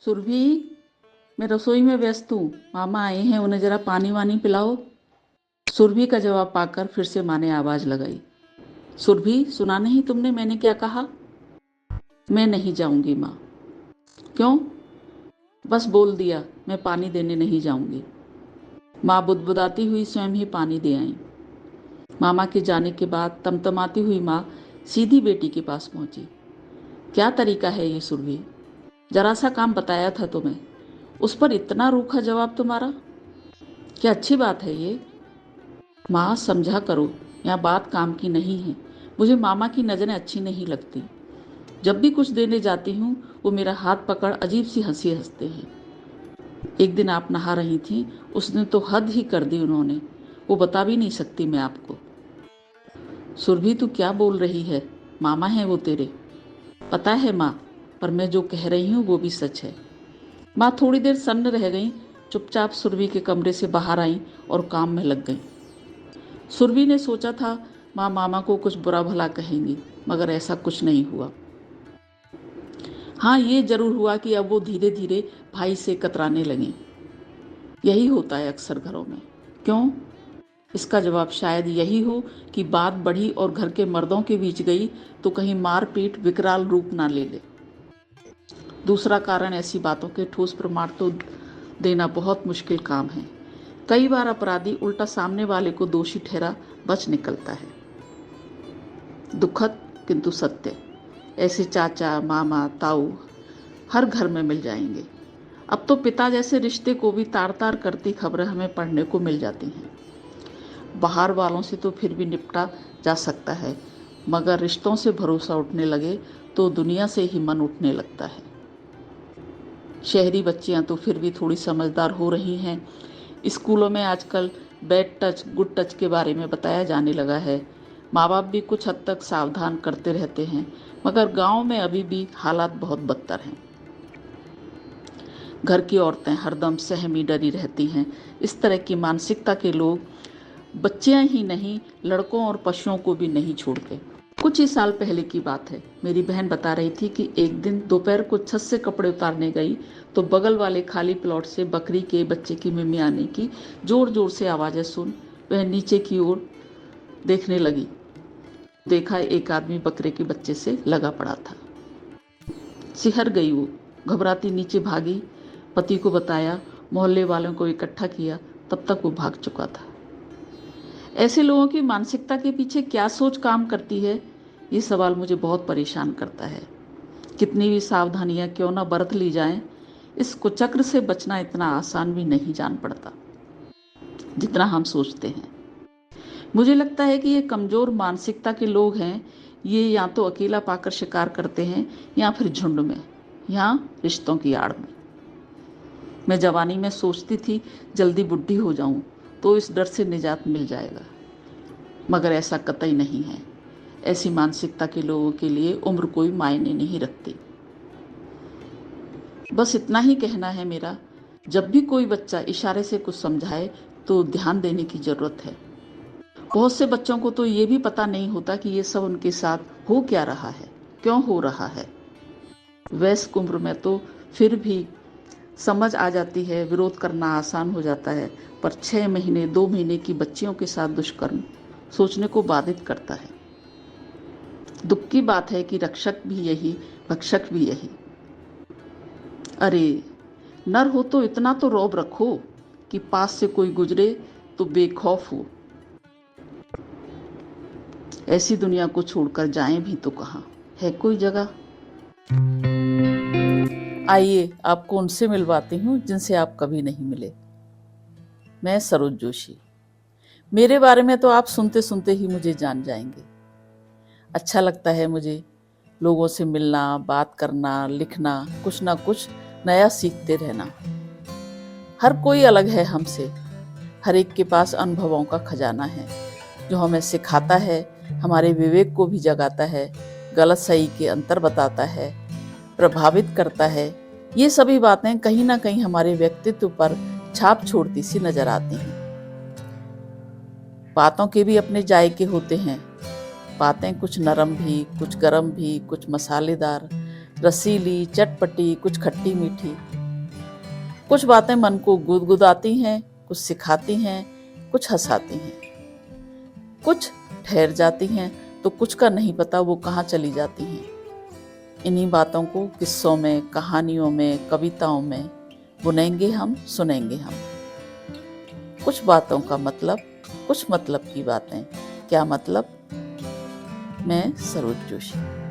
सुरभि, मैं रसोई में व्यस्त हूँ। मामा आए हैं, उन्हें जरा पानी वानी पिलाओ। सुरभि का जवाब पाकर फिर से माँ ने आवाज लगाई। सुरभि, सुना नहीं तुमने मैंने क्या कहा? मैं नहीं जाऊंगी माँ। क्यों? बस बोल दिया, मैं पानी देने नहीं जाऊंगी। माँ बुदबुदाती हुई स्वयं ही पानी दे आई। मामा के जाने के बाद तमतमाती हुई माँ सीधी बेटी के पास पहुंची। क्या तरीका है ये सुरभि? जरा सा काम बताया था तुम्हें, उस पर इतना रूखा जवाब तुम्हारा। क्या अच्छी बात है ये? माँ समझा करो, यहाँ बात काम की नहीं है। मुझे मामा की नज़रें अच्छी नहीं लगती। जब भी कुछ देने जाती हूँ वो मेरा हाथ पकड़ अजीब सी हंसी हंसते हैं। एक दिन आप नहा रही थी, उस दिन तो हद ही कर दी उन्होंने। वो बता भी नहीं सकती मैं आपको। सुरभि, तू क्या बोल रही है? मामा है वो तेरे। पता है माँ, पर मैं जो कह रही हूँ वो भी सच है। माँ थोड़ी देर सन्न रह गई, चुपचाप सुरभि के कमरे से बाहर आई और काम में लग गई। सुरभि ने सोचा था माँ मामा को कुछ बुरा भला कहेंगी, मगर ऐसा कुछ नहीं हुआ। हाँ, ये जरूर हुआ कि अब वो धीरे धीरे भाई से कतराने लगी। यही होता है अक्सर घरों में। क्यों? इसका जवाब शायद यही हो कि बात बढ़ी और घर के मर्दों के बीच गई तो कहीं मारपीट विकराल रूप ना ले ले। दूसरा कारण, ऐसी बातों के ठोस प्रमाण तो देना बहुत मुश्किल काम है। कई बार अपराधी उल्टा सामने वाले को दोषी ठहरा बच निकलता है। दुखद किंतु सत्य। ऐसे चाचा, मामा, ताऊ हर घर में मिल जाएंगे। अब तो पिता जैसे रिश्ते को भी तार तार करती खबरें हमें पढ़ने को मिल जाती हैं। बाहर वालों से तो फिर भी निपटा जा सकता है, मगर रिश्तों से भरोसा उठने लगे तो दुनिया से ही मन उठने लगता है। शहरी बच्चियां तो फिर भी थोड़ी समझदार हो रही हैं। स्कूलों में आजकल बैड टच गुड टच के बारे में बताया जाने लगा है। माँ बाप भी कुछ हद तक सावधान करते रहते हैं, मगर गांव में अभी भी हालात बहुत बदतर हैं। घर की औरतें हरदम सहमी डरी रहती हैं। इस तरह की मानसिकता के लोग बच्चियां ही नहीं, लड़कों और पशुओं को भी नहीं छोड़ते। कुछ ही साल पहले की बात है। मेरी बहन बता रही थी कि एक दिन दोपहर को छत से कपड़े उतारने गई तो बगल वाले खाली प्लॉट से बकरी के बच्चे की मिमियाने की जोर जोर से आवाज़ें सुन वह नीचे की ओर देखने लगी। देखा, एक आदमी बकरे के बच्चे से लगा पड़ा था। सिहर गई वो, घबराती नीचे भागी, पति को बताया, मोहल्ले वालों को इकट्ठा किया। तब तक वो भाग चुका था। ऐसे लोगों की मानसिकता के पीछे क्या सोच काम करती है, ये सवाल मुझे बहुत परेशान करता है। कितनी भी सावधानियां क्यों ना बरत ली जाएं, इस कुचक्र से बचना इतना आसान भी नहीं जान पड़ता जितना हम सोचते हैं। मुझे लगता है कि ये कमजोर मानसिकता के लोग हैं। ये या तो अकेला पाकर शिकार करते हैं या फिर झुंड में, या रिश्तों की आड़ में। मैं जवानी में सोचती थी जल्दी बुढ़ी हो जाऊं तो इस डर से निजात मिल जाएगा, मगर ऐसा कतई नहीं है। ऐसी मानसिकता के लोगों के लिए उम्र कोई मायने नहीं रखती। बस इतना ही कहना है मेरा। जब भी कोई बच्चा इशारे से कुछ समझाए तो ध्यान देने की जरूरत है। बहुत से बच्चों को तो ये भी पता नहीं होता कि ये सब उनके साथ हो क्या रहा है, क्यों हो रहा है। वयस्क उम्र में तो फिर भी समझ आ जाती है, विरोध करना आसान हो जाता है, पर 6 महीने 2 महीने की बच्चियों के साथ दुष्कर्म सोचने को बाधित करता है। दुख की बात है कि रक्षक भी यही, भक्षक भी यही। अरे, नर हो तो इतना तो रौब रखो कि पास से कोई गुजरे तो बेखौफ हो। ऐसी दुनिया को छोड़कर जाएं भी तो कहाँ, है कोई जगह। आइए आपको उनसे मिलवाती हूँ जिनसे आप कभी नहीं मिले। मैं सरोज जोशी। मेरे बारे में तो आप सुनते सुनते ही मुझे जान जाएंगे। अच्छा लगता है मुझे लोगों से मिलना, बात करना, लिखना, कुछ ना कुछ नया सीखते रहना। हर कोई अलग है हमसे, हर एक के पास अनुभवों का खजाना है जो हमें सिखाता है, हमारे विवेक को भी जगाता है, गलत सही के अंतर बताता है, प्रभावित करता है। ये सभी बातें कहीं ना कहीं हमारे व्यक्तित्व पर छाप छोड़ती सी नजर आती हैं। बातों के भी अपने जायके होते हैं। बातें कुछ नरम भी, कुछ गरम भी, कुछ मसालेदार, रसीली, चटपटी, कुछ खट्टी मीठी। कुछ बातें मन को गुदगुदाती हैं, कुछ सिखाती हैं, कुछ हंसाती हैं, कुछ ठहर जाती हैं तो कुछ का नहीं पता वो कहाँ चली जाती हैं। इन्हीं बातों को किस्सों में, कहानियों में, कविताओं में बुनेंगे हम, सुनेंगे हम। कुछ बातों का मतलब, कुछ मतलब की बातें। क्या मतलब? मैं सरोज जोशी।